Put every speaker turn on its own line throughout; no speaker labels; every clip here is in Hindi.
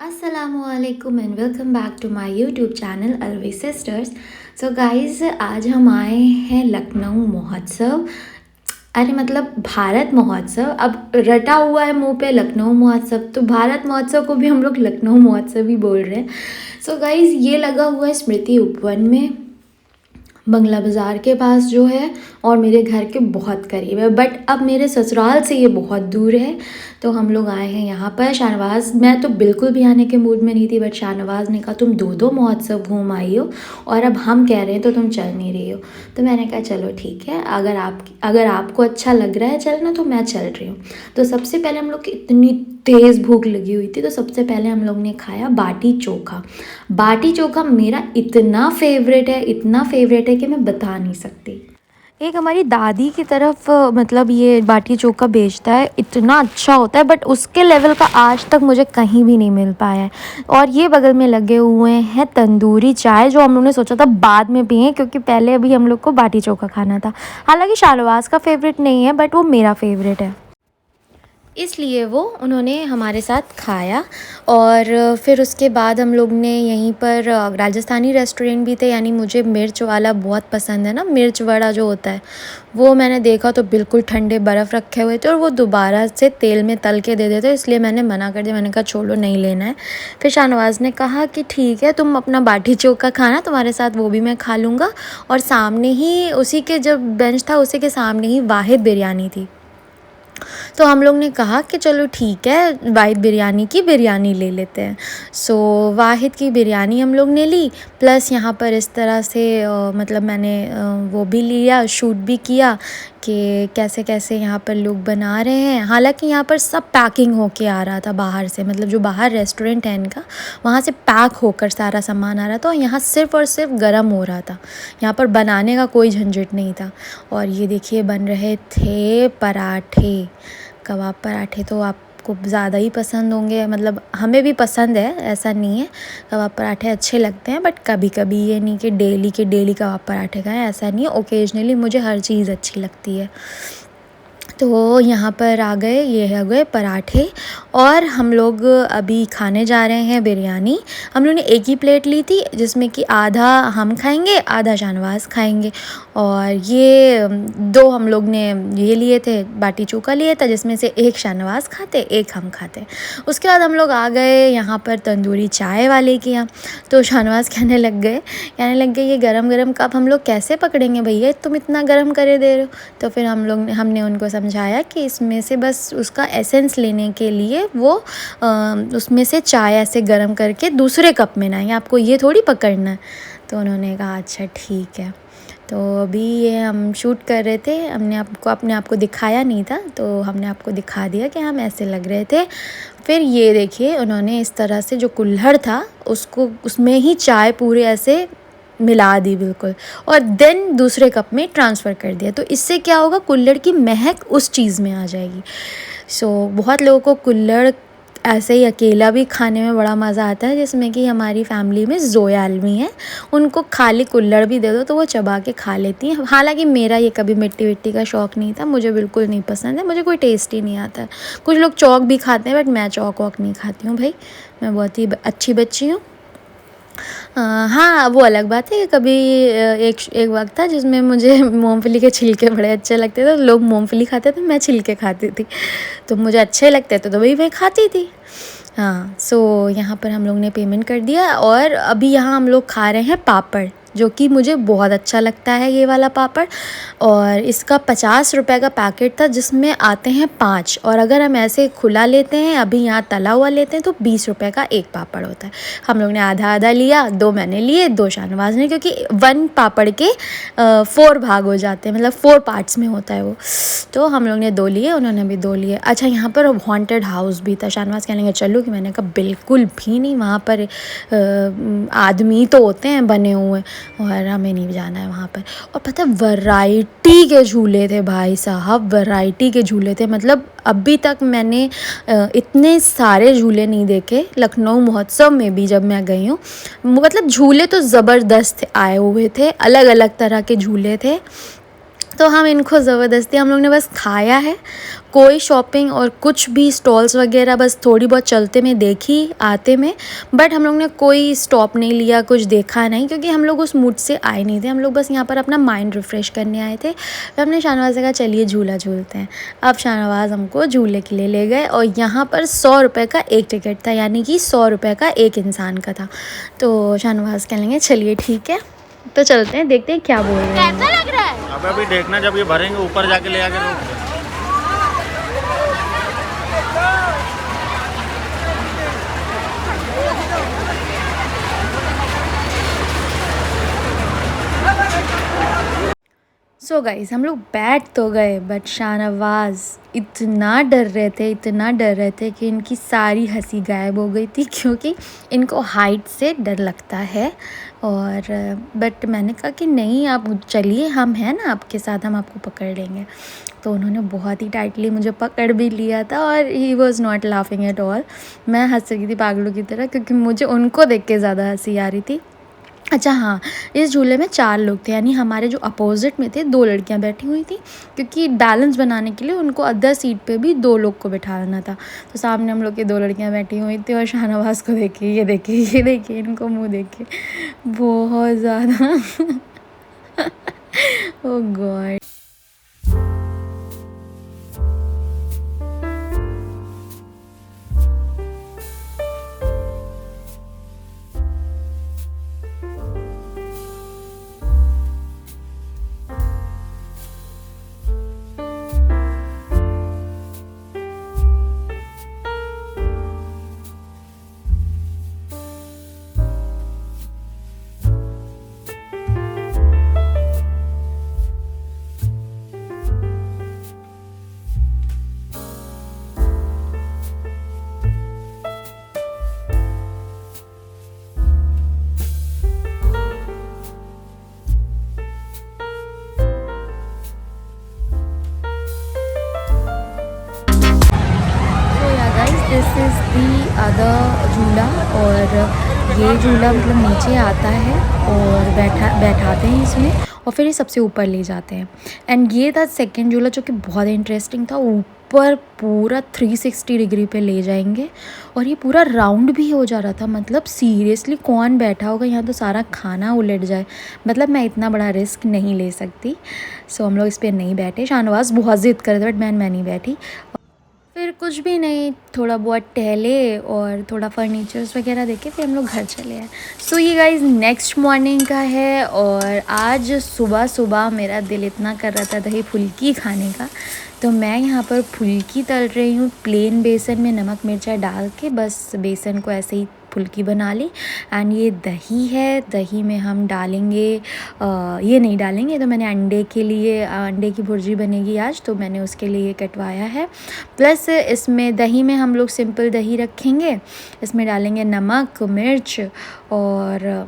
असलकुम and welcome back to my YouTube channel Alvi sisters. So guys, आज हम आए हैं लखनऊ महोत्सव। अरे मतलब भारत महोत्सव। अब रटा हुआ है मुंह पे लखनऊ महोत्सव, तो भारत महोत्सव को भी हम लोग लखनऊ महोत्सव ही बोल रहे हैं। सो गाइज़, ये लगा हुआ है स्मृति उपवन में, बंगला बाज़ार के पास जो है, और मेरे घर के बहुत करीब है। बट अब मेरे ससुराल से ये बहुत दूर है, तो हम लोग आए हैं यहाँ पर। शाहनवाज़, मैं तो बिल्कुल भी आने के मूड में नहीं थी, बट शाहनवाज़ ने कहा तुम दो दो महोत्सव घूम आई हो और अब हम कह रहे हैं तो तुम चल नहीं रही हो। तो मैंने कहा चलो ठीक है, अगर आपको अच्छा लग रहा है चलना तो मैं चल रही हूँ। तो सबसे पहले हम लोग की इतनी तेज़ भूख लगी हुई थी, तो सबसे पहले हम लोग ने खाया बाटी चोखा। बाटी चोखा मेरा इतना फेवरेट है, इतना फेवरेट है कि मैं बता नहीं सकती। एक हमारी दादी की तरफ मतलब ये बाटी चोखा बेचता है, इतना अच्छा होता है, बट उसके लेवल का आज तक मुझे कहीं भी नहीं मिल पाया है। और ये बगल में लगे हुए हैं तंदूरी चाय, जो हम लोग ने सोचा था बाद में पिए, क्योंकि पहले अभी हम लोग को बाटी चोखा खाना था। हालांकि शाहनवाज़ का फेवरेट नहीं है, बट वो मेरा फेवरेट है, इसलिए वो उन्होंने हमारे साथ खाया। और फिर उसके बाद हम लोग ने यहीं पर राजस्थानी रेस्टोरेंट भी थे, यानी मुझे मिर्च वाला बहुत पसंद है ना, मिर्च वड़ा जो होता है वो मैंने देखा तो बिल्कुल ठंडे बर्फ़ रखे हुए थे और वो दोबारा से तेल में तल के दे देते, इसलिए मैंने मना कर दिया। मैंने कहा छोड़ो, नहीं लेना है। फिर शाहनवाज़ ने कहा कि ठीक है, तुम अपना बाटी चोखा खाना, तुम्हारे साथ वो भी मैं खा लूँगा। और सामने ही उसी के जब बेंच था उसी के सामने ही वाहिद बिरयानी थी, तो हम लोग ने कहा कि चलो ठीक है, वाहिद बिरयानी की बिरयानी ले लेते हैं। सो वाहिद की बिरयानी हम लोग ने ली, प्लस यहाँ पर इस तरह से मतलब मैंने वो भी लिया, शूट भी किया कि कैसे कैसे यहाँ पर लोग बना रहे हैं। हालांकि यहाँ पर सब पैकिंग होके आ रहा था बाहर से, मतलब जो बाहर रेस्टोरेंट है इनका, वहाँ से पैक होकर सारा सामान आ रहा था, और यहाँ सिर्फ़ और सिर्फ गर्म हो रहा था। यहाँ पर बनाने का कोई झंझट नहीं था। और ये देखिए बन रहे थे पराठे, कबाब पराठे। तो आपको ज़्यादा ही पसंद होंगे, मतलब हमें भी पसंद है, ऐसा नहीं है। कबाब पराठे अच्छे लगते हैं, बट कभी कभी, ये नहीं कि डेली के डेली कबाब पराठे खाएं, ऐसा नहीं है। ओकेजनली मुझे हर चीज़ अच्छी लगती है। तो यहाँ पर आ गए, ये आ गए पराठे, और हम लोग अभी खाने जा रहे हैं बिरयानी। हम लोग ने एक ही प्लेट ली थी, जिसमें कि आधा हम खाएंगे, आधा शाहनवाज़ खाएंगे। और ये दो हम लोग ने ये लिए थे, बाटी चोखा लिए था, जिसमें से एक शाहनवाज़ खाते, एक हम खाते। उसके बाद हम लोग आ गए यहाँ पर तंदूरी चाय वाले के यहाँ। तो शाहनवाज़ कहने लग गए ये गरम गरम कप हम लोग कैसे पकड़ेंगे भैया, तुम इतना गरम करे दे रहे हो। तो फिर हमने उनको समझाया कि इसमें से बस उसका एसेंस लेने के लिए वो उसमें से चाय ऐसे गरम करके दूसरे कप में ना है, आपको ये थोड़ी पकड़ना है। तो उन्होंने कहा अच्छा ठीक है। तो अभी ये हम शूट कर रहे थे, हमने अपने आप को दिखाया नहीं था, तो हमने आपको दिखा दिया कि हम ऐसे लग रहे थे। फिर ये देखिए, उन्होंने इस तरह से जो कुल्हड़ था उसको, उसमें ही चाय पूरे ऐसे मिला दी बिल्कुल, और देन दूसरे कप में ट्रांसफ़र कर दिया। तो इससे क्या होगा, कुल्हड़ की महक उस चीज़ में आ जाएगी। सो बहुत लोगों को कुल्हड़ ऐसे ही अकेला भी खाने में बड़ा मज़ा आता है, जिसमें कि हमारी फैमिली में ज़ोया अलवी हैं, उनको खाली कुल्हड़ भी दे दो तो वो चबा के खा लेती हैं। हालांकि मेरा ये कभी मिट्टी विट्टी का शौक़ नहीं था, मुझे बिल्कुल नहीं पसंद है, मुझे कोई टेस्ट ही नहीं आता है। कुछ लोग चौक भी खाते हैं, बट मैं चौक वॉक नहीं खाती हूँ भाई, मैं बहुत ही अच्छी बच्ची हूँ। हाँ, वो अलग बात है कि कभी एक वक्त था जिसमें मुझे मूँगफली के छिलके बड़े अच्छे लगते थे। लोग मूँगफली खाते थे, मैं छिलके खाती थी, तो मुझे अच्छे लगते थे तो वही मैं खाती थी। हाँ, सो यहाँ पर हम लोग ने पेमेंट कर दिया, और अभी यहाँ हम लोग खा रहे हैं पापड़, जो कि मुझे बहुत अच्छा लगता है ये वाला पापड़। और इसका 50 रुपये का पैकेट था, जिसमें आते हैं 5, और अगर हम ऐसे खुला लेते हैं, अभी यहाँ तला हुआ लेते हैं, तो 20 रुपये का एक पापड़ होता है। हम लोग ने आधा आधा लिया, 2 मैंने लिए, 2 शाहनवाज़ ने, क्योंकि 1 पापड़ के 4 भाग हो जाते हैं, मतलब 4 पार्ट्स में होता है वो। तो हम लोग ने 2 लिए, उन्होंने भी 2 लिए। अच्छा, यहाँ पर हॉन्टेड हाउस भी था, शाहनवाज़ कहने लगे चलो, कि मैंने कहा बिल्कुल भी नहीं, वहाँ पर आदमी तो होते हैं बने हुए, और हमें नहीं जाना है वहाँ पर। और पता है, वैरायटी के झूले थे भाई साहब, वैरायटी के झूले थे। मतलब अभी तक मैंने इतने सारे झूले नहीं देखे लखनऊ महोत्सव में भी जब मैं गई हूँ। मतलब झूले तो ज़बरदस्त आए हुए थे, अलग अलग तरह के झूले थे। तो हम इनको ज़बरदस्ती हम लोग ने बस खाया है, कोई शॉपिंग और कुछ भी स्टॉल्स वगैरह बस थोड़ी बहुत चलते में देखी आते में, बट हम लोग ने कोई स्टॉप नहीं लिया, कुछ देखा नहीं, क्योंकि हम लोग उस मूड से आए नहीं थे। हम लोग बस यहाँ पर अपना माइंड रिफ़्रेश करने आए थे। फिर हमने शाहनवाज से कहा चलिए झूला झूलते हैं। अब शाहनवाज हमको झूले के लिए ले गए और यहाँ पर 100 रुपये का एक टिकट था, यानी कि 100 रुपये का एक इंसान का था। तो शाहनवाज कह लेंगे चलिए ठीक है, तो चलते हैं, देखते हैं क्या बोल रहे हैं। कैसा लग रहा है?
अब अभी देखना, जब ये भरेंगे ऊपर जाके ले आके रोक।
सो गाइस हम लोग बैठ तो गए, बट शाहनवाज इतना डर रहे थे, इतना डर रहे थे कि इनकी सारी हंसी गायब हो गई थी, क्योंकि इनको हाइट से डर लगता है। और बट मैंने कहा कि नहीं आप चलिए, हम हैं ना आपके साथ, हम आपको पकड़ लेंगे। तो उन्होंने बहुत ही टाइटली मुझे पकड़ भी लिया था और he was not laughing at all. मैं हंस रही थी पागलों की तरह, क्योंकि मुझे उनको देख के ज़्यादा हंसी आ रही थी। अच्छा हाँ, इस झूले में 4 लोग थे, यानी हमारे जो अपोजिट में थे 2 लड़कियां बैठी हुई थी, क्योंकि बैलेंस बनाने के लिए उनको अदर सीट पे भी 2 लोग को बिठाना था। तो सामने हम लोग की 2 लड़कियां बैठी हुई थी और शाहनवाज को देखिए, ये देखिए, ये देखिए, इनको मुँह देखिए, बहुत ज़्यादा oh god. This is the other झूला, और ये झूला मतलब नीचे आता है और बैठाते हैं इसमें, और फिर ये सबसे ऊपर ले जाते हैं। एंड ये था सेकंड झूला, जो कि बहुत इंटरेस्टिंग था। ऊपर पूरा 360 डिग्री पे ले जाएंगे और ये पूरा राउंड भी हो जा रहा था। मतलब सीरियसली कौन बैठा होगा यहाँ, तो सारा खाना उलट जाए। मतलब मैं इतना बड़ा रिस्क नहीं ले सकती। सो हम लोग इस पर नहीं बैठे। शाहनवाज बहुत ज़िद कर रहे थे, बट मैं नहीं बैठी। फिर कुछ भी नहीं, थोड़ा बहुत टहले और थोड़ा फर्नीचर्स वगैरह देखे, फिर हम लोग घर चले आए। सो ये गाइस नेक्स्ट मॉर्निंग का है, और आज सुबह सुबह मेरा दिल इतना कर रहा था दही फुल्की खाने का, तो मैं यहाँ पर फुल्की तल रही हूँ प्लेन बेसन में नमक मिर्चा डाल के। बस बेसन को ऐसे ही फुल्की बना ली। एंड ये दही है, दही में हम डालेंगे ये नहीं डालेंगे, तो मैंने अंडे के लिए अंडे की भुर्जी बनेगी आज, तो मैंने उसके लिए कटवाया है। प्लस इसमें दही में हम लोग सिंपल दही रखेंगे, इसमें डालेंगे नमक मिर्च और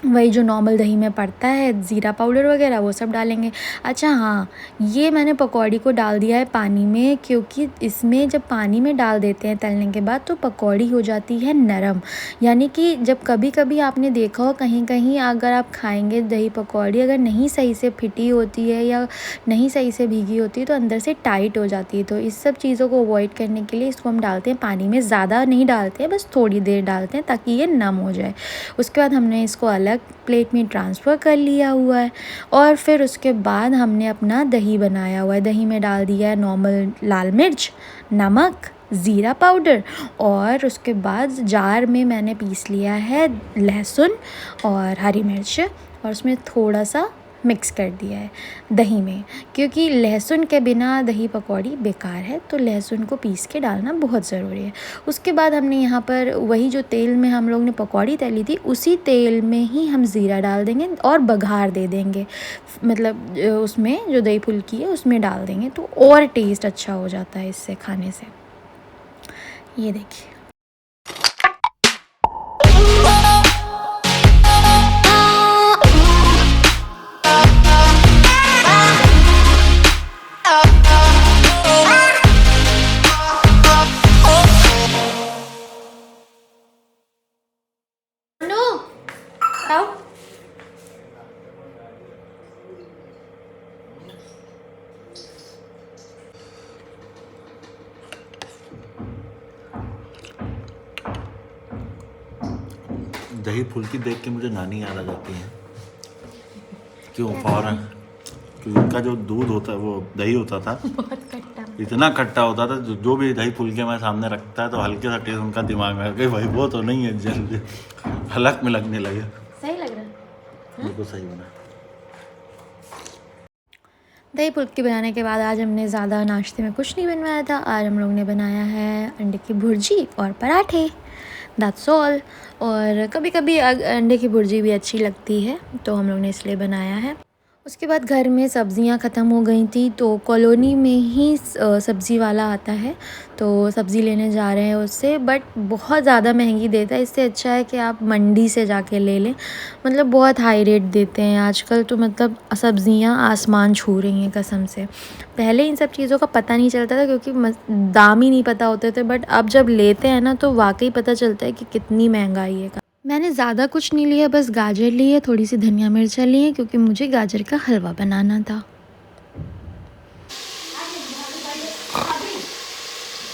वही जो नॉर्मल दही में पड़ता है, ज़ीरा पाउडर वगैरह वो सब डालेंगे। अच्छा हाँ, ये मैंने पकौड़ी को डाल दिया है पानी में, क्योंकि इसमें जब पानी में डाल देते हैं तलने के बाद तो पकौड़ी हो जाती है नरम। यानी कि जब कभी कभी आपने देखा हो कहीं कहीं, अगर आप खाएंगे दही पकौड़ी, अगर नहीं सही से फिटी होती है या नहीं सही से भीगी होती है तो अंदर से टाइट हो जाती है। तो इस सब चीज़ों को अवॉइड करने के लिए इसको हम डालते हैं पानी में, ज़्यादा नहीं डालते हैं, बस थोड़ी देर डालते हैं ताकि ये नम हो जाए। उसके बाद हमने इसको अलग प्लेट में ट्रांसफ़र कर लिया हुआ है, और फिर उसके बाद हमने अपना दही बनाया हुआ है। दही में डाल दिया है नॉर्मल लाल मिर्च, नमक, ज़ीरा पाउडर, और उसके बाद जार में मैंने पीस लिया है लहसुन और हरी मिर्च, और उसमें थोड़ा सा मिक्स कर दिया है दही में, क्योंकि लहसुन के बिना दही पकौड़ी बेकार है, तो लहसुन को पीस के डालना बहुत ज़रूरी है। उसके बाद हमने यहाँ पर वही जो तेल में हम लोग ने पकौड़ी तली थी, उसी तेल में ही हम ज़ीरा डाल देंगे और बघार दे देंगे। मतलब उसमें जो दही फुल्की है उसमें डाल देंगे, तो और टेस्ट अच्छा हो जाता है इससे खाने से। ये देखिए।
दही फुल्की देख के मुझे नानी याद आ जाती है। क्यों? फौरन, क्योंकि उनका जो दूध होता है, वो दही होता था,
बहुत खट्टा,
इतना खट्टा होता था। जो भी दही फुल्के हमारे सामने रखता है तो हल्के सा टेस्ट उनका दिमाग में कि भाई वो तो नहीं है, जल्दी हलक में लगने लगे।
सही लग रहा है।
बिल्कुल सही बना।
दही फुल्की बनाने के बाद आज हमने ज़्यादा नाश्ते में कुछ नहीं बनवाया था। आज हम लोग ने बनाया है अंडे की भुर्जी और पराठे, दैट्स ऑल। और कभी कभी अंडे की भुर्जी भी अच्छी लगती है तो हम लोग ने इसलिए बनाया है। उसके बाद घर में सब्ज़ियाँ ख़त्म हो गई थी तो कॉलोनी में ही सब्ज़ी वाला आता है तो सब्ज़ी लेने जा रहे हैं उससे, बट बहुत ज़्यादा महंगी देता है। इससे अच्छा है कि आप मंडी से जाके ले लें, मतलब बहुत हाई रेट देते हैं आजकल तो, मतलब सब्ज़ियाँ आसमान छू रही हैं कसम से। पहले इन सब चीज़ों का पता नहीं चलता था क्योंकि दाम ही नहीं पता होते थे, बट अब जब लेते हैं ना तो वाकई पता चलता है कि कितनी महंगाई है। मैंने ज़्यादा कुछ नहीं लिया, बस गाजर ली है, थोड़ी सी धनिया मिर्चा ली है क्योंकि मुझे गाजर का हलवा बनाना था।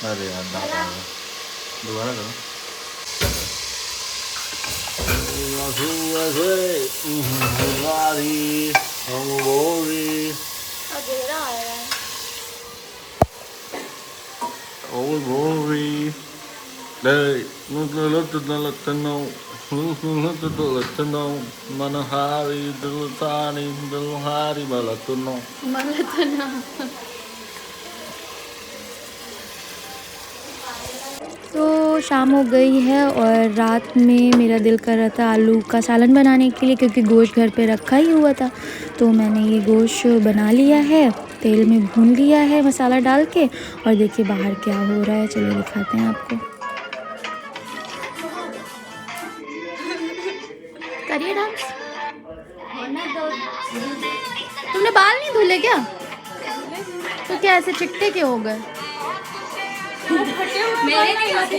अरे यार दोबारा करो।
तो शाम हो गई है और रात में मेरा दिल कर रहा था आलू का सालन बनाने के लिए क्योंकि गोश्त घर पे रखा ही हुआ था। तो मैंने ये गोश्त बना लिया है, तेल में भून लिया है मसाला डाल के। और देखिए बाहर क्या हो रहा है, चलिए दिखाते हैं आपको। करिए डांस। तुमने बाल नहीं धुले क्या? तो क्या ऐसे चिट्टे के हो गए?
मेरे नहीं होते।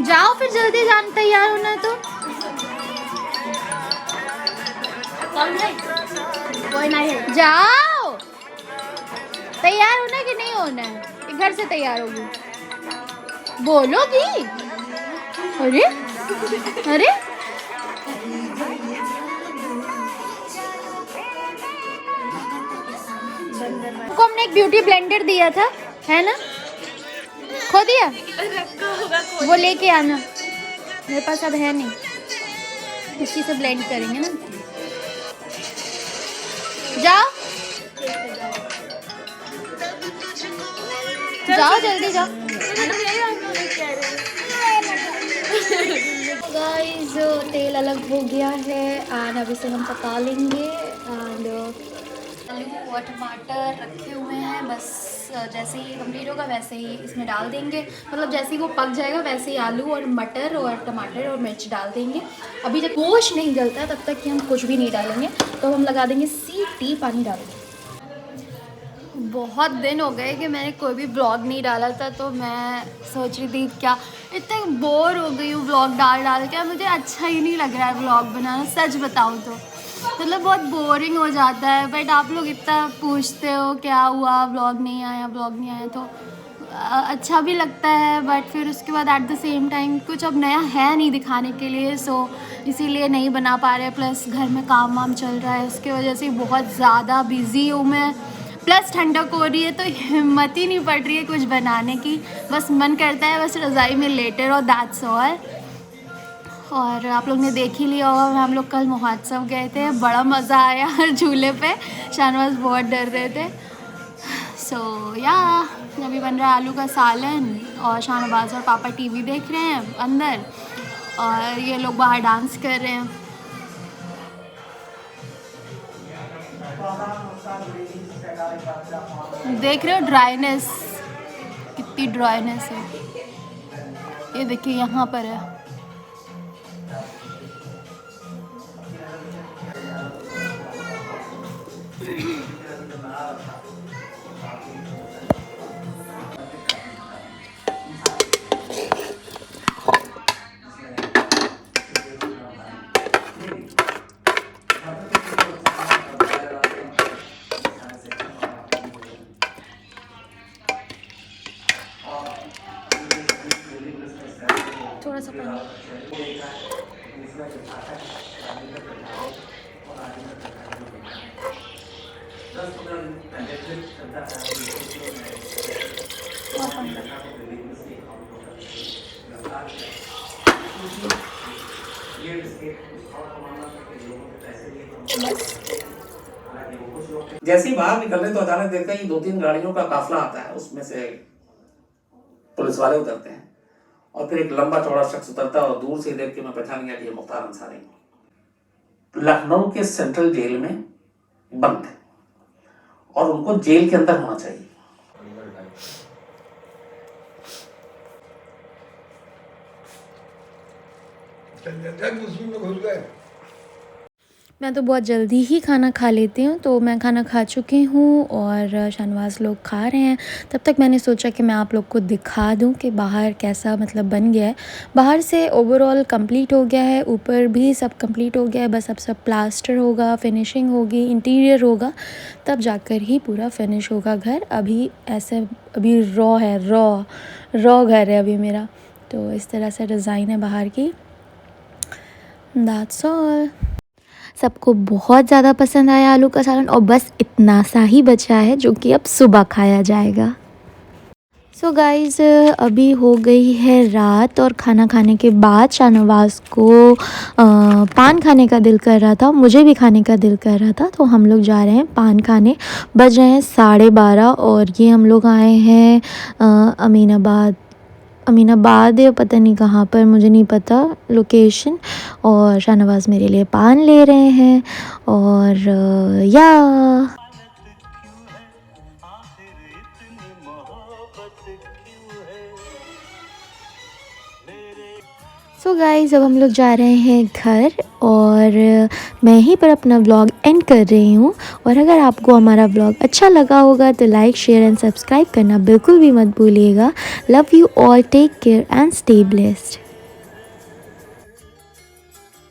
जाओ फिर जल्दी, जान तैयार होना है तो।
कोई नहीं है।
जाओ, तैयार होना है कि नहीं होना है? कि घर से तैयार होगी? बोलोगी? अरे अरे को हमने एक ब्यूटी ब्लेंडर दिया था, है ना? खो दिया? वो लेके आना, मेरे पास अब है नहीं, इसी से ब्लेंड करेंगे ना। जाओ जाओ जल्दी जाओ। गाइस तेल अलग हो गया है एंड अभी से हम पका लेंगे। एंड आलू और टमाटर रखे हुए हैं, बस जैसे ही कंप्लीट होगा वैसे ही इसमें डाल देंगे, मतलब जैसे ही वो पक जाएगा वैसे ही आलू और मटर और टमाटर और मिर्च डाल देंगे। अभी जब गोश्त नहीं जलता है तब तक कि हम कुछ भी नहीं डालेंगे, तो हम लगा देंगे सीटी, पानी डालेंगे। बहुत दिन हो गए कि मैंने कोई भी ब्लॉग नहीं डाला था, तो मैं सोच रही थी क्या इतने बोर हो गई हूँ ब्लॉग डाल के, मुझे अच्छा ही नहीं लग रहा है ब्लॉग बनाना, सच बताऊँ तो मतलब बहुत बोरिंग हो जाता है। बट आप लोग इतना पूछते हो क्या हुआ, ब्लॉग नहीं आया, तो अच्छा भी लगता है, बट फिर उसके बाद एट द सेम टाइम कुछ अब नया है नहीं दिखाने के लिए, सो इसीलिए नहीं बना पा रहे। प्लस घर में काम वाम चल रहा है, उसके वजह से बहुत ज़्यादा बिज़ी हूँ मैं, प्लस ठंडक हो रही है तो हिम्मत ही नहीं पड़ रही है कुछ बनाने की, बस मन करता है बस रज़ाई में लेटे रहो, दैट्स ऑल। और आप लोग ने देख ही लिया होगा, हम लोग कल महोत्सव गए थे, बड़ा मज़ा आया हर झूले पे, शाहनवाज बहुत डर रहे थे। सो या अभी बन रहा है आलू का सालन और शाहनवाज और पापा टीवी देख रहे हैं अंदर और ये लोग बाहर डांस कर रहे हैं। देख रहे हो ड्राइनेस, कितनी ड्राइनेस है, ये देखिए यहाँ पर है। सा पानी।
जैसे ही बाहर निकल रहे तो अचानक देखते हैं 2-3 गाड़ियों का काफिला आता है, उसमें से पुलिस वाले उतरते हैं और फिर एक लंबा चौड़ा शख्स उतरता है और दूर से देख के मैं पहचान गया कि ये मुख्तार अंसारी लखनऊ के सेंट्रल जेल में बंद है और उनको जेल के अंदर होना चाहिए।
मैं तो बहुत जल्दी ही खाना खा लेती हूँ, तो मैं खाना खा चुकी हूँ और शाहनवाज़ लोग खा रहे हैं। तब तक मैंने सोचा कि मैं आप लोग को दिखा दूँ कि बाहर कैसा मतलब बन गया है। बाहर से ओवरऑल कंप्लीट हो गया है, ऊपर भी सब कंप्लीट हो गया है, बस अब सब प्लास्टर होगा, फिनिशिंग होगी, इंटीरियर होगा, तब जाकर ही पूरा फिनिश होगा घर। अभी ऐसे अभी रॉ है, रॉ घर है अभी मेरा। तो इस तरह से डिज़ाइन है बाहर की। That's all. सबको बहुत ज़्यादा पसंद आया आलू का सालन और बस इतना सा ही बचा है जो कि अब सुबह खाया जाएगा। सो गाइज़, अभी हो गई है रात और खाना खाने के बाद शाहनवाज़ को पान खाने का दिल कर रहा था, मुझे भी खाने का दिल कर रहा था, तो हम लोग जा रहे हैं पान खाने। बज रहे हैं 12:30 और ये हम लोग आए हैं अमीनाबाद या पता नहीं कहाँ पर, मुझे नहीं पता लोकेशन। और शाहनवाज़ मेरे लिए पान ले रहे हैं और या सो गाइस, अब हम लोग जा रहे हैं घर और मैं ही पर अपना व्लॉग एंड कर रही हूँ। और अगर आपको हमारा व्लॉग अच्छा लगा होगा तो लाइक, शेयर एंड सब्सक्राइब करना बिल्कुल भी मत भूलिएगा। Love you all, take care and stay blessed.